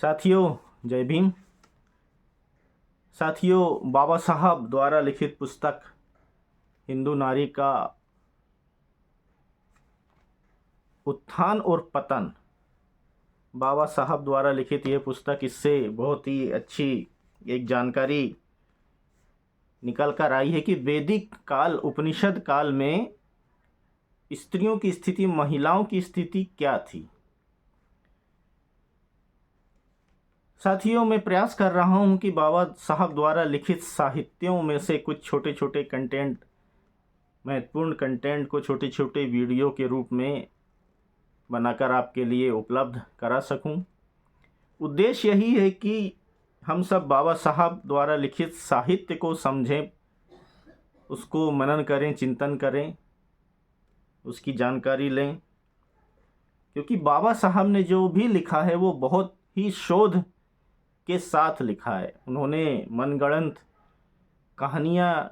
साथियों, जय भीम। साथियों, बाबा साहब द्वारा लिखित पुस्तक हिंदू नारी का उत्थान और पतन, बाबा साहब द्वारा लिखित यह पुस्तक, इससे बहुत ही अच्छी एक जानकारी निकल कर आई है कि वैदिक काल, उपनिषद काल में स्त्रियों की स्थिति, महिलाओं की स्थिति क्या थी। साथियों, मैं प्रयास कर रहा हूं कि बाबा साहब द्वारा लिखित साहित्यों में से कुछ छोटे छोटे कंटेंट, महत्वपूर्ण कंटेंट को छोटे छोटे वीडियो के रूप में बनाकर आपके लिए उपलब्ध करा सकूं। उद्देश्य यही है कि हम सब बाबा साहब द्वारा लिखित साहित्य को समझें, उसको मनन करें, चिंतन करें, उसकी जानकारी लें, क्योंकि बाबा साहब ने जो भी लिखा है वो बहुत ही शोध के साथ लिखा है। उन्होंने मनगढ़ंत कहानियाँ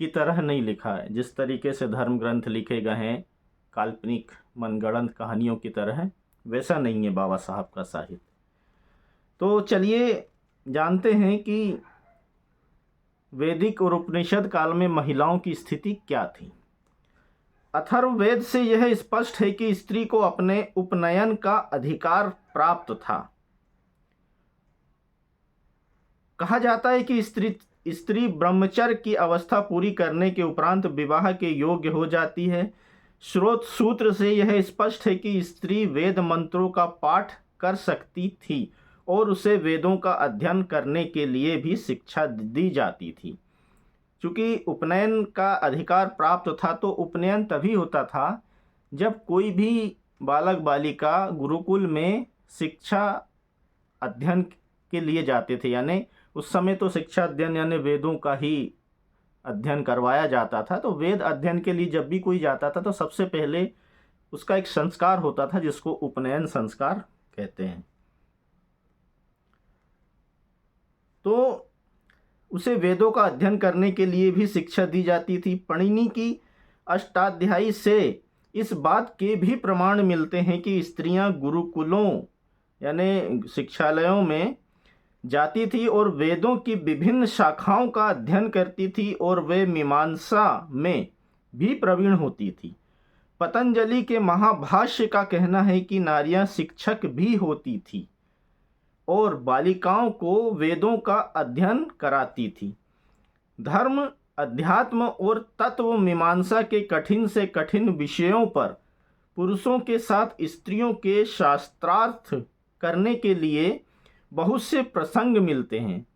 की तरह नहीं लिखा है। जिस तरीके से धर्म ग्रंथ लिखे गए हैं काल्पनिक मनगढ़ंत कहानियों की तरह, वैसा नहीं है बाबा साहब का साहित्य। तो चलिए जानते हैं कि वैदिक और उपनिषद काल में महिलाओं की स्थिति क्या थी। अथर्ववेद से यह स्पष्ट है कि स्त्री को अपने उपनयन का अधिकार प्राप्त था। कहा जाता है कि स्त्री ब्रह्मचर्य की अवस्था पूरी करने के उपरांत विवाह के योग्य हो जाती है। स्रोत सूत्र से यह स्पष्ट है कि स्त्री वेद मंत्रों का पाठ कर सकती थी और उसे वेदों का अध्ययन करने के लिए भी शिक्षा दी जाती थी। चूँकि उपनयन का अधिकार प्राप्त था, तो उपनयन तभी होता था जब कोई भी बालक बालिका गुरुकुल में शिक्षा अध्ययन के लिए जाते थे। यानी उस समय तो शिक्षा अध्ययन यानी वेदों का ही अध्ययन करवाया जाता था। तो वेद अध्ययन के लिए जब भी कोई जाता था तो सबसे पहले उसका एक संस्कार होता था जिसको उपनयन संस्कार कहते हैं। तो उसे वेदों का अध्ययन करने के लिए भी शिक्षा दी जाती थी। पणिनि की अष्टाध्यायी से इस बात के भी प्रमाण मिलते हैं कि स्त्रियां गुरुकुलों यानी शिक्षालयों में जाती थी और वेदों की विभिन्न शाखाओं का अध्ययन करती थी और वे मीमांसा में भी प्रवीण होती थी। पतंजलि के महाभाष्य का कहना है कि नारियां शिक्षक भी होती थी और बालिकाओं को वेदों का अध्ययन कराती थी। धर्म, अध्यात्म और तत्व मीमांसा के कठिन से कठिन विषयों पर पुरुषों के साथ स्त्रियों के शास्त्रार्थ करने के लिए बहुत से प्रसंग मिलते हैं।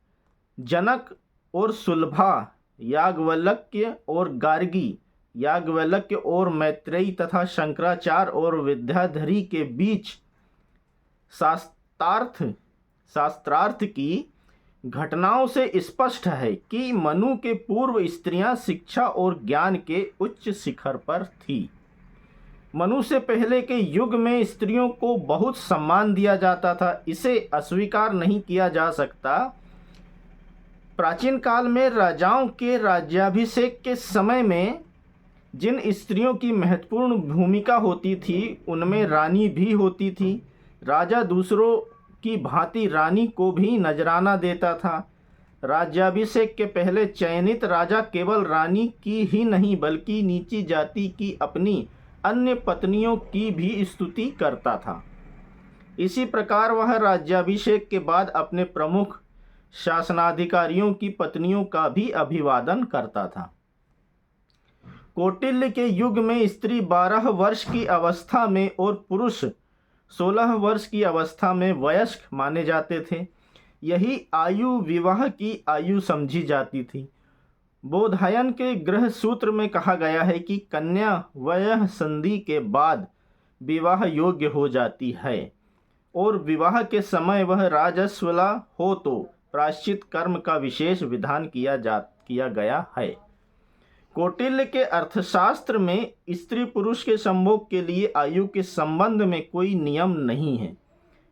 जनक और सुलभा, याज्ञवल्क्य और गार्गी, याज्ञवल्क्य और मैत्रेयी तथा शंकराचार्य और विद्याधरी के बीच शास्त्रार्थ की घटनाओं से स्पष्ट है कि मनु के पूर्व स्त्रियां शिक्षा और ज्ञान के उच्च शिखर पर थी। मनु से पहले के युग में स्त्रियों को बहुत सम्मान दिया जाता था, इसे अस्वीकार नहीं किया जा सकता। प्राचीन काल में राजाओं के राज्याभिषेक के समय में जिन स्त्रियों की महत्वपूर्ण भूमिका होती थी उनमें रानी भी होती थी। राजा दूसरों की भांति रानी को भी नजराना देता था। राज्याभिषेक के पहले चयनित राजा केवल रानी की ही नहीं बल्कि नीची जाति की अपनी अन्य पत्नियों की भी स्तुति करता था। इसी प्रकार वह राज्याभिषेक के बाद अपने प्रमुख शासनाधिकारियों की पत्नियों का भी अभिवादन करता था। कौटिल्य के युग में स्त्री 12 वर्ष की अवस्था में और पुरुष 16 वर्ष की अवस्था में वयस्क माने जाते थे। यही आयु विवाह की आयु समझी जाती थी। बोधायन के गृह सूत्र में कहा गया है कि कन्या वयः संधि के बाद विवाह योग्य हो जाती है और विवाह के समय वह राजस्वला हो तो प्रायश्चित कर्म का विशेष विधान किया गया है। कौटिल्य के अर्थशास्त्र में स्त्री पुरुष के संभोग के लिए आयु के संबंध में कोई नियम नहीं है।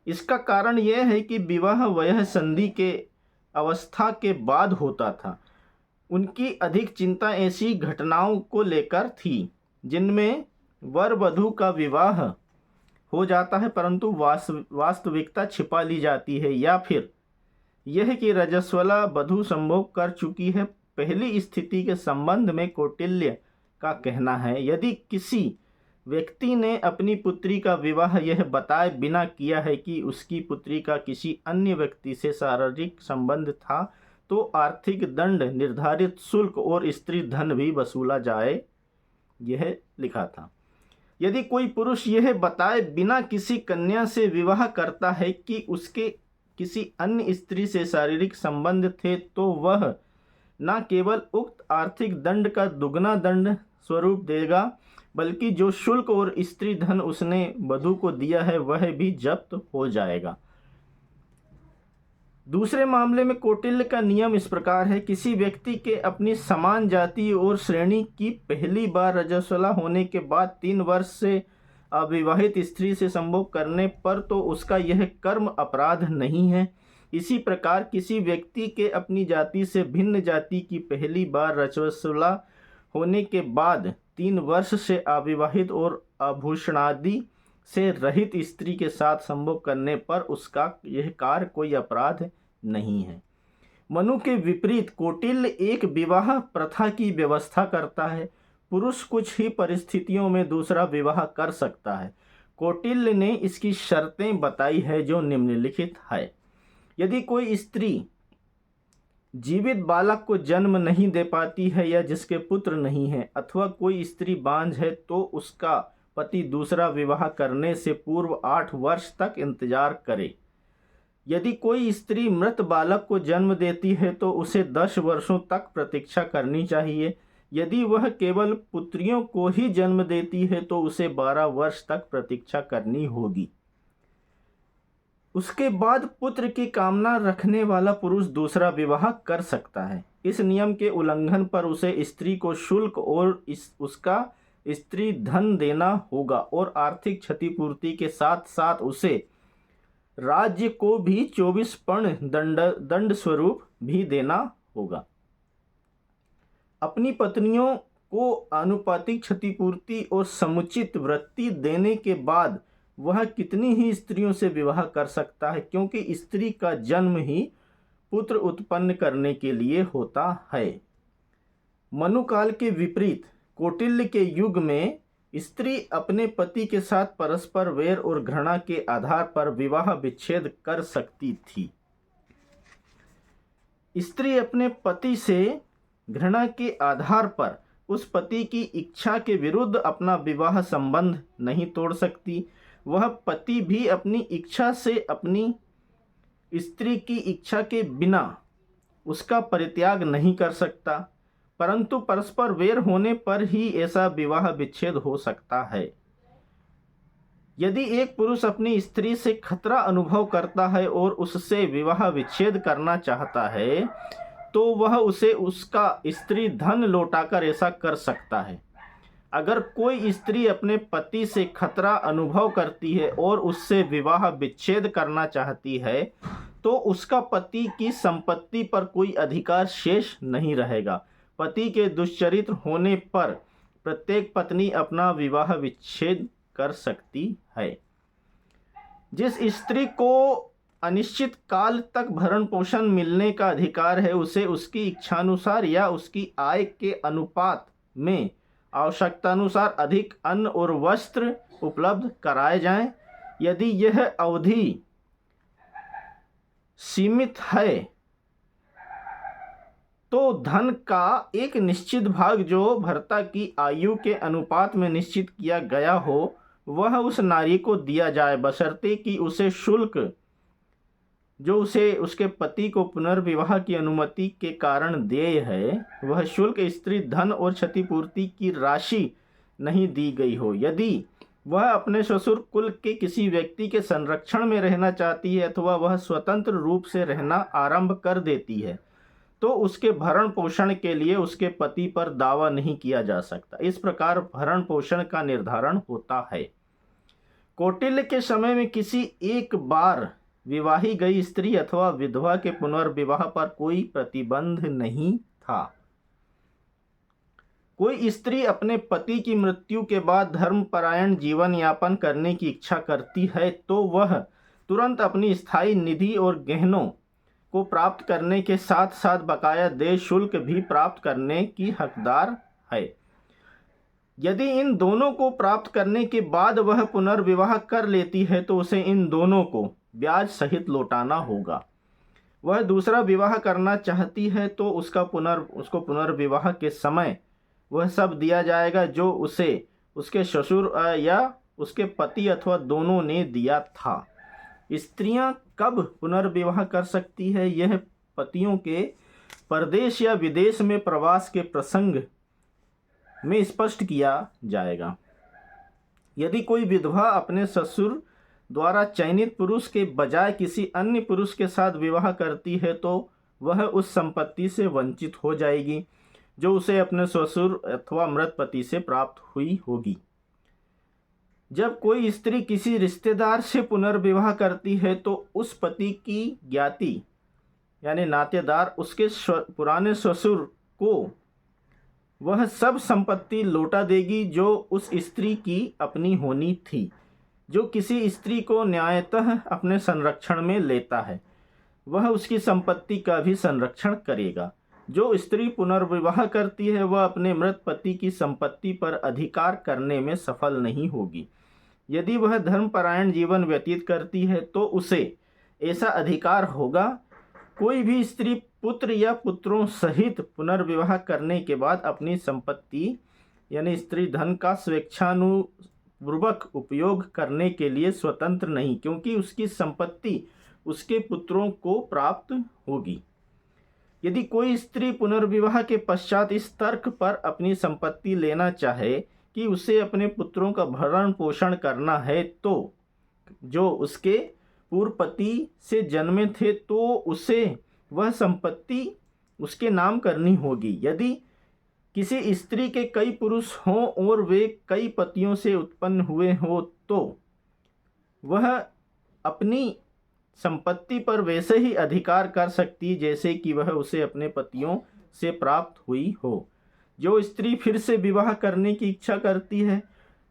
इसका कारण यह है कि विवाह वयः संधि के अवस्था के बाद होता था। उनकी अधिक चिंता ऐसी घटनाओं को लेकर थी जिनमें वर वधू का विवाह हो जाता है, परंतु वास्तविकता छिपा ली जाती है। या फिर यह कि रजस्वला वधू संभोग कर चुकी है। पहली स्थिति के संबंध में कौटिल्य का कहना है, यदि किसी व्यक्ति ने अपनी पुत्री का विवाह यह बताए बिना किया है कि उसकी पुत्री का किसी अन्य व्यक्ति से शारीरिक संबंध था, तो आर्थिक दंड, निर्धारित शुल्क और स्त्री धन भी वसूला जाए, यह लिखा था। यदि कोई पुरुष यह बताए बिना किसी कन्या से विवाह करता है कि उसके किसी अन्य स्त्री से शारीरिक संबंध थे, तो वह न केवल उक्त आर्थिक दंड का दुगना दंड स्वरूप देगा, बल्कि जो शुल्क और स्त्री धन उसने वधू को दिया है वह भी जब्त हो जाएगा। दूसरे मामले में कौटिल्य का नियम इस प्रकार है, किसी व्यक्ति के अपनी समान जाति और श्रेणी की पहली बार रजस्वला होने के बाद 3 वर्ष से अविवाहित स्त्री से संभोग करने पर तो उसका यह कर्म अपराध नहीं है। इसी प्रकार किसी व्यक्ति के अपनी जाति से भिन्न जाति की पहली बार रजस्वला होने के बाद 3 वर्ष से अविवाहित और आभूषणादि से रहित स्त्री के साथ संभोग करने पर उसका यह कार्य कोई अपराध नहीं है। मनु के विपरीत कौटिल्य एक विवाह प्रथा की व्यवस्था करता है। पुरुष कुछ ही परिस्थितियों में दूसरा विवाह कर सकता है। कौटिल्य ने इसकी शर्तें बताई है जो निम्नलिखित है। यदि कोई स्त्री जीवित बालक को जन्म नहीं दे पाती है या जिसके पुत्र नहीं है, अथवा कोई स्त्री बांझ है, तो उसका पति दूसरा विवाह करने से पूर्व 8 वर्ष तक इंतजार करे। यदि कोई स्त्री मृत बालक को जन्म देती है तो उसे 10 वर्षों तक प्रतीक्षा करनी चाहिए। यदि वह केवल पुत्रियों को ही जन्म देती है तो उसे 12 वर्ष तक प्रतीक्षा करनी होगी। उसके बाद पुत्र की कामना रखने वाला पुरुष दूसरा विवाह कर सकता है। इस नियम के उल्लंघन पर उसे स्त्री को शुल्क और उसका स्त्री धन देना होगा और आर्थिक क्षतिपूर्ति के साथ साथ उसे राज्य को भी 24 पर्ण दंड स्वरूप भी देना होगा। अपनी पत्नियों को आनुपातिक क्षतिपूर्ति और समुचित वृत्ति देने के बाद वह कितनी ही स्त्रियों से विवाह कर सकता है, क्योंकि स्त्री का जन्म ही पुत्र उत्पन्न करने के लिए होता है। मनुकाल के विपरीत कौटिल्य के युग में स्त्री अपने पति के साथ परस्पर वैर और घृणा के आधार पर विवाह विच्छेद कर सकती थी। स्त्री अपने पति से घृणा के आधार पर उस पति की इच्छा के विरुद्ध अपना विवाह संबंध नहीं तोड़ सकती। वह पति भी अपनी इच्छा से अपनी स्त्री की इच्छा के बिना उसका परित्याग नहीं कर सकता, परंतु परस्पर वैर होने पर ही ऐसा विवाह विच्छेद हो सकता है। यदि एक पुरुष अपनी स्त्री से खतरा अनुभव करता है और उससे विवाह विच्छेद करना चाहता है, तो वह उसे उसका स्त्री धन लौटाकर ऐसा कर सकता है। अगर कोई स्त्री अपने पति से खतरा अनुभव करती है और उससे विवाह विच्छेद करना चाहती है, तो उसका पति की संपत्ति पर कोई अधिकार शेष नहीं रहेगा। पति के दुष्चरित्र होने पर प्रत्येक पत्नी अपना विवाह विच्छेद कर सकती है। जिस स्त्री को अनिश्चित काल तक भरण पोषण मिलने का अधिकार है, उसे उसकी इच्छानुसार या उसकी आय के अनुपात में आवश्यकतानुसार अधिक अन्न और वस्त्र उपलब्ध कराए जाएं। यदि यह अवधि सीमित है तो धन का एक निश्चित भाग जो भर्ता की आयु के अनुपात में निश्चित किया गया हो, वह उस नारी को दिया जाए, बशर्ते कि उसे शुल्क जो उसे उसके पति को पुनर्विवाह की अनुमति के कारण देय है, वह शुल्क स्त्री धन और क्षतिपूर्ति की राशि नहीं दी गई हो। यदि वह अपने ससुर कुल के किसी व्यक्ति के संरक्षण में रहना चाहती है अथवा वह स्वतंत्र रूप से रहना आरंभ कर देती है, तो उसके भरण पोषण के लिए उसके पति पर दावा नहीं किया जा सकता। इस प्रकार भरण पोषण का निर्धारण होता है। कौटिल्य के समय में किसी एक बार विवाही गई स्त्री अथवा विधवा के पुनर्विवाह पर कोई प्रतिबंध नहीं था। कोई स्त्री अपने पति की मृत्यु के बाद धर्मपरायण जीवन यापन करने की इच्छा करती है तो वह तुरंत अपनी स्थायी निधि और गहनों को प्राप्त करने के साथ साथ बकाया देय शुल्क भी प्राप्त करने की हकदार है। यदि इन दोनों को प्राप्त करने के बाद वह पुनर्विवाह कर लेती है तो उसे इन दोनों को ब्याज सहित लौटाना होगा। वह दूसरा विवाह करना चाहती है तो उसको पुनर्विवाह के समय वह सब दिया जाएगा जो उसे उसके ससुर या उसके पति अथवा दोनों ने दिया था। स्त्रियां कब पुनर्विवाह कर सकती है, यह पतियों के परदेश या विदेश में प्रवास के प्रसंग में स्पष्ट किया जाएगा। यदि कोई विधवा अपने ससुर द्वारा चयनित पुरुष के बजाय किसी अन्य पुरुष के साथ विवाह करती है तो वह उस संपत्ति से वंचित हो जाएगी जो उसे अपने ससुर अथवा मृत पति से प्राप्त हुई होगी। जब कोई स्त्री किसी रिश्तेदार से पुनर्विवाह करती है तो उस पति की ज्ञाति यानी नातेदार उसके पुराने ससुर को वह सब संपत्ति लौटा देगी जो उस स्त्री की अपनी होनी थी। जो किसी स्त्री को न्यायतः अपने संरक्षण में लेता है वह उसकी संपत्ति का भी संरक्षण करेगा। जो स्त्री पुनर्विवाह करती है वह अपने मृत पति की संपत्ति पर अधिकार करने में सफल नहीं होगी। यदि वह धर्मपरायण जीवन व्यतीत करती है तो उसे ऐसा अधिकार होगा। कोई भी स्त्री पुत्र या पुत्रों सहित पुनर्विवाह करने के बाद अपनी संपत्ति यानी स्त्री धन का स्वेच्छानुपूर्वक उपयोग करने के लिए स्वतंत्र नहीं, क्योंकि उसकी संपत्ति उसके पुत्रों को प्राप्त होगी। यदि कोई स्त्री पुनर्विवाह के पश्चात इस तर्क पर अपनी संपत्ति लेना चाहे कि उसे अपने पुत्रों का भरण पोषण करना है तो जो उसके पूर्व पति से जन्मे थे तो उसे वह संपत्ति उसके नाम करनी होगी। यदि किसी स्त्री के कई पुरुष हों और वे कई पतियों से उत्पन्न हुए हो तो वह अपनी संपत्ति पर वैसे ही अधिकार कर सकती जैसे कि वह उसे अपने पतियों से प्राप्त हुई हो। जो स्त्री फिर से विवाह करने की इच्छा करती है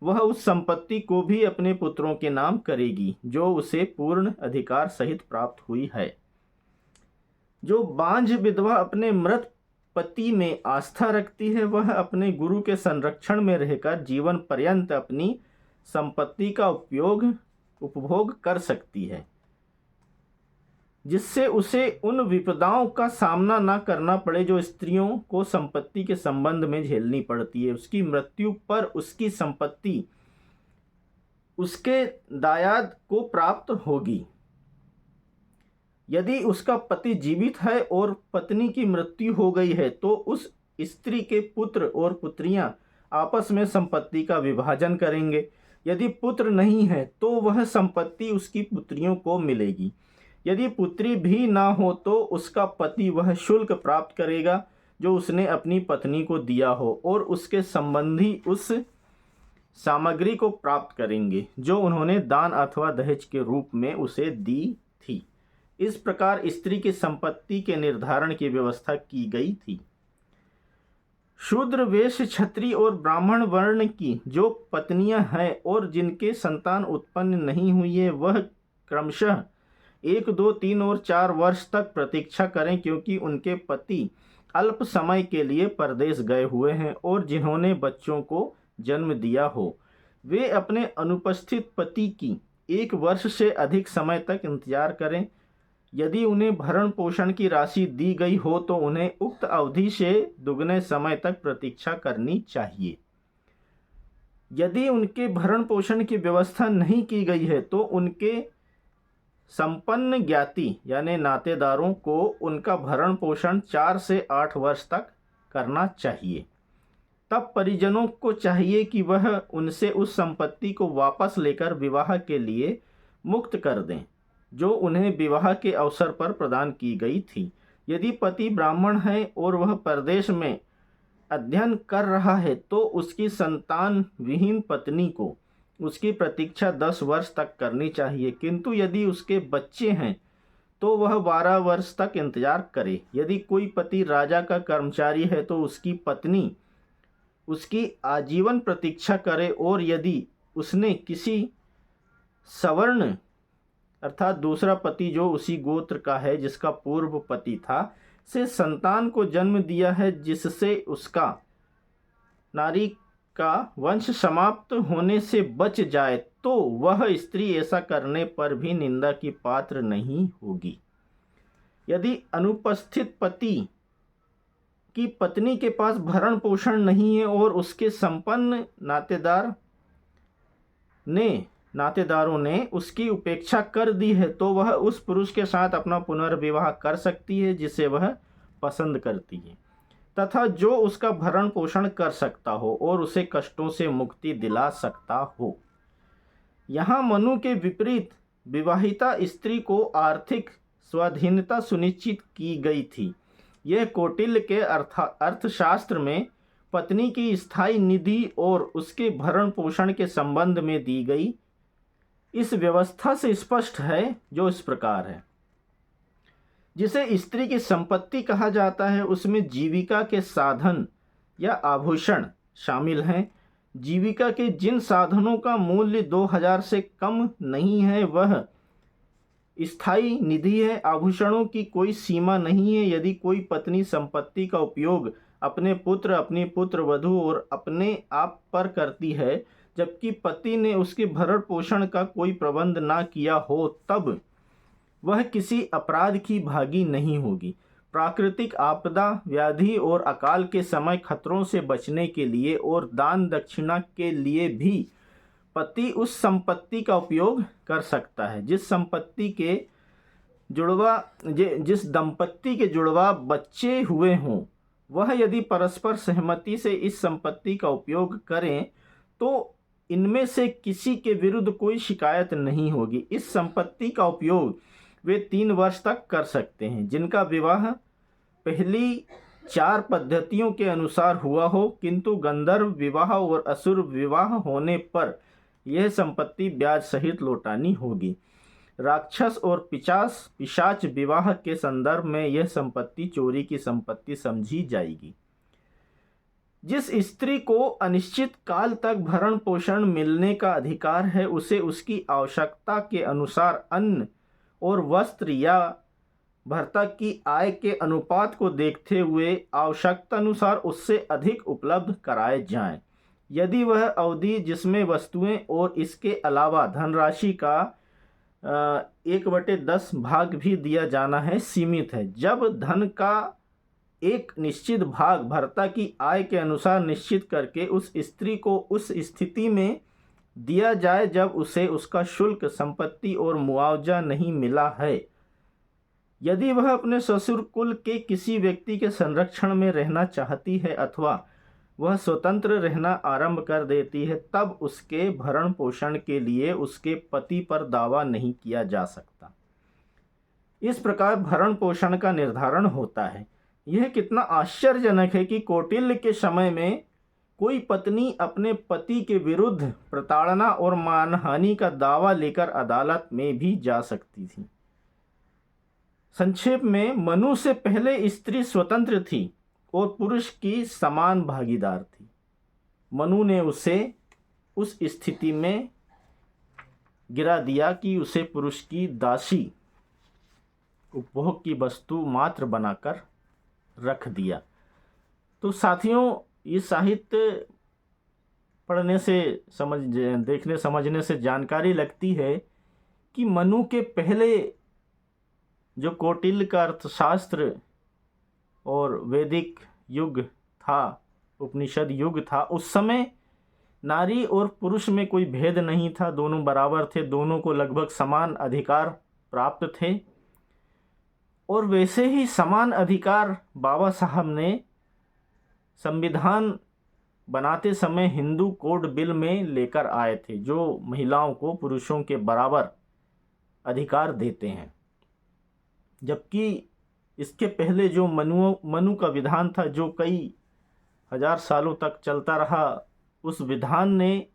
वह उस संपत्ति को भी अपने पुत्रों के नाम करेगी जो उसे पूर्ण अधिकार सहित प्राप्त हुई है। जो बांझ विधवा अपने मृत पति में आस्था रखती है वह अपने गुरु के संरक्षण में रहकर जीवन पर्यंत अपनी संपत्ति का उपभोग कर सकती है, जिससे उसे उन विपदाओं का सामना न करना पड़े जो स्त्रियों को संपत्ति के संबंध में झेलनी पड़ती है। उसकी मृत्यु पर उसकी संपत्ति उसके दायाद को प्राप्त होगी। यदि उसका पति जीवित है और पत्नी की मृत्यु हो गई है तो उस स्त्री के पुत्र और पुत्रियां आपस में संपत्ति का विभाजन करेंगे। यदि पुत्र नहीं है तो वह संपत्ति उसकी पुत्रियों को मिलेगी। यदि पुत्री भी ना हो तो उसका पति वह शुल्क प्राप्त करेगा जो उसने अपनी पत्नी को दिया हो और उसके संबंधी उस सामग्री को प्राप्त करेंगे जो उन्होंने दान अथवा दहेज के रूप में उसे दी थी। इस प्रकार स्त्री की संपत्ति के निर्धारण की व्यवस्था की गई थी। शूद्र, वैश्य, क्षत्रिय और ब्राह्मण वर्ण की जो पत्नियां हैं और जिनके संतान उत्पन्न नहीं हुई है वह क्रमशः 1, 2, 3 और 4 वर्ष तक प्रतीक्षा करें, क्योंकि उनके पति अल्प समय के लिए परदेश गए हुए हैं और जिन्होंने बच्चों को जन्म दिया हो वे अपने अनुपस्थित पति की 1 वर्ष से अधिक समय तक इंतजार करें। यदि उन्हें भरण पोषण की राशि दी गई हो तो उन्हें उक्त अवधि से दुगने समय तक प्रतीक्षा करनी चाहिए। यदि उनके भरण पोषण की व्यवस्था नहीं की गई है तो उनके संपन्न ज्ञाति यानी नातेदारों को उनका भरण पोषण 4 से 8 वर्ष तक करना चाहिए। तब परिजनों को चाहिए कि वह उनसे उस संपत्ति को वापस लेकर विवाह के लिए मुक्त कर दें जो उन्हें विवाह के अवसर पर प्रदान की गई थी। यदि पति ब्राह्मण है और वह परदेश में अध्ययन कर रहा है तो उसकी संतान विहीन पत्नी को उसकी प्रतीक्षा 10 वर्ष तक करनी चाहिए, किंतु यदि उसके बच्चे हैं तो वह 12 वर्ष तक इंतजार करे। यदि कोई पति राजा का कर्मचारी है तो उसकी पत्नी उसकी आजीवन प्रतीक्षा करे और यदि उसने किसी सवर्ण अर्थात दूसरा पति जो उसी गोत्र का है जिसका पूर्व पति था से संतान को जन्म दिया है जिससे उसका नारी का वंश समाप्त होने से बच जाए तो वह स्त्री ऐसा करने पर भी निंदा की पात्र नहीं होगी। यदि अनुपस्थित पति की पत्नी के पास भरण पोषण नहीं है और उसके संपन्न नातेदारों ने उसकी उपेक्षा कर दी है तो वह उस पुरुष के साथ अपना पुनर्विवाह कर सकती है जिसे वह पसंद करती है तथा जो उसका भरण पोषण कर सकता हो और उसे कष्टों से मुक्ति दिला सकता हो। यहाँ मनु के विपरीत विवाहिता स्त्री को आर्थिक स्वाधीनता सुनिश्चित की गई थी। यह कौटिल्य के अर्थशास्त्र में पत्नी की स्थायी निधि और उसके भरण पोषण के संबंध में दी गई इस व्यवस्था से स्पष्ट है, जो इस प्रकार है। जिसे स्त्री की संपत्ति कहा जाता है उसमें जीविका के साधन या आभूषण शामिल हैं। जीविका के जिन साधनों का मूल्य 2000 से कम नहीं है वह स्थायी निधि है। आभूषणों की कोई सीमा नहीं है। यदि कोई पत्नी संपत्ति का उपयोग अपने पुत्र, अपनी पुत्र वधू और अपने आप पर करती है जबकि पति ने उसके भरण पोषण का कोई प्रबंध ना किया हो तब वह किसी अपराध की भागी नहीं होगी। प्राकृतिक आपदा, व्याधि और अकाल के समय खतरों से बचने के लिए और दान दक्षिणा के लिए भी पति उस संपत्ति का उपयोग कर सकता है। जिस दंपत्ति के जुड़वा बच्चे हुए हों वह यदि परस्पर सहमति से इस संपत्ति का उपयोग करें तो इनमें से किसी के विरुद्ध कोई शिकायत नहीं होगी। इस संपत्ति का उपयोग वे 3 वर्ष तक कर सकते हैं जिनका विवाह पहली 4 पद्धतियों के अनुसार हुआ हो, किंतु गंधर्व विवाह और असुर विवाह होने पर यह संपत्ति ब्याज सहित लौटानी होगी। राक्षस और पिशाच विवाह के संदर्भ में यह संपत्ति चोरी की संपत्ति समझी जाएगी। जिस स्त्री को अनिश्चित काल तक भरण पोषण मिलने का अधिकार है उसे उसकी आवश्यकता के अनुसार अन्न और वस्त्र या भर्ता की आय के अनुपात को देखते हुए आवश्यकता अनुसार उससे अधिक उपलब्ध कराए जाएं। यदि वह अवधि जिसमें वस्तुएं और इसके अलावा धनराशि का 1/10 भाग भी दिया जाना है सीमित है, जब धन का एक निश्चित भाग भर्ता की आय के अनुसार निश्चित करके उस स्त्री को उस स्थिति में दिया जाए जब उसे उसका शुल्क, संपत्ति और मुआवजा नहीं मिला है। यदि वह अपने ससुर कुल के किसी व्यक्ति के संरक्षण में रहना चाहती है अथवा वह स्वतंत्र रहना आरंभ कर देती है तब उसके भरण पोषण के लिए उसके पति पर दावा नहीं किया जा सकता। इस प्रकार भरण पोषण का निर्धारण होता है। यह कितना आश्चर्यजनक है कि कौटिल्य के समय में कोई पत्नी अपने पति के विरुद्ध प्रताड़ना और मानहानि का दावा लेकर अदालत में भी जा सकती थी। संक्षेप में, मनु से पहले स्त्री स्वतंत्र थी और पुरुष की समान भागीदार थी। मनु ने उसे उस स्थिति में गिरा दिया कि उसे पुरुष की दासी, उपभोग की वस्तु मात्र बनाकर रख दिया। तो साथियों, ये साहित्य पढ़ने से देखने समझने से जानकारी लगती है कि मनु के पहले जो कौटिल्य का अर्थशास्त्र और वैदिक युग था, उपनिषद युग था, उस समय नारी और पुरुष में कोई भेद नहीं था। दोनों बराबर थे, दोनों को लगभग समान अधिकार प्राप्त थे। और वैसे ही समान अधिकार बाबा साहब ने संविधान बनाते समय हिंदू कोड बिल में लेकर आए थे, जो महिलाओं को पुरुषों के बराबर अधिकार देते हैं। जबकि इसके पहले जो मनु का विधान था, जो कई हजार सालों तक चलता रहा, उस विधान ने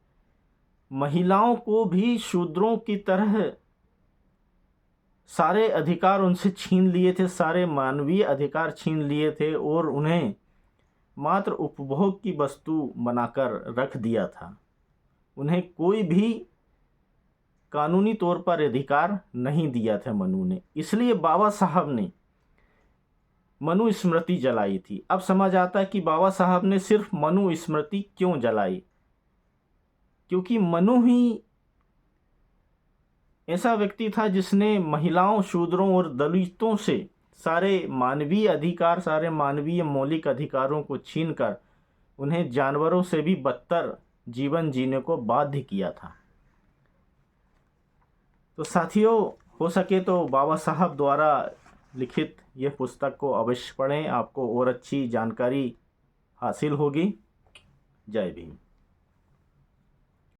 महिलाओं को भी शूद्रों की तरह सारे अधिकार उनसे छीन लिए थे, सारे मानवीय अधिकार छीन लिए थे और उन्हें मात्र उपभोग की वस्तु बनाकर रख दिया था। उन्हें कोई भी कानूनी तौर पर अधिकार नहीं दिया था मनु ने। इसलिए बाबा साहब ने मनु स्मृति जलाई थी। अब समझ आता है कि बाबा साहब ने सिर्फ मनु स्मृति क्यों जलाई, क्योंकि मनु ही ऐसा व्यक्ति था जिसने महिलाओं, शूद्रों और दलितों से सारे मानवीय अधिकार, सारे मानवीय मौलिक अधिकारों को छीनकर उन्हें जानवरों से भी बदतर जीवन जीने को बाध्य किया था। तो साथियों, हो सके तो बाबा साहब द्वारा लिखित यह पुस्तक को अवश्य पढ़ें, आपको और अच्छी जानकारी हासिल होगी। जय भीम।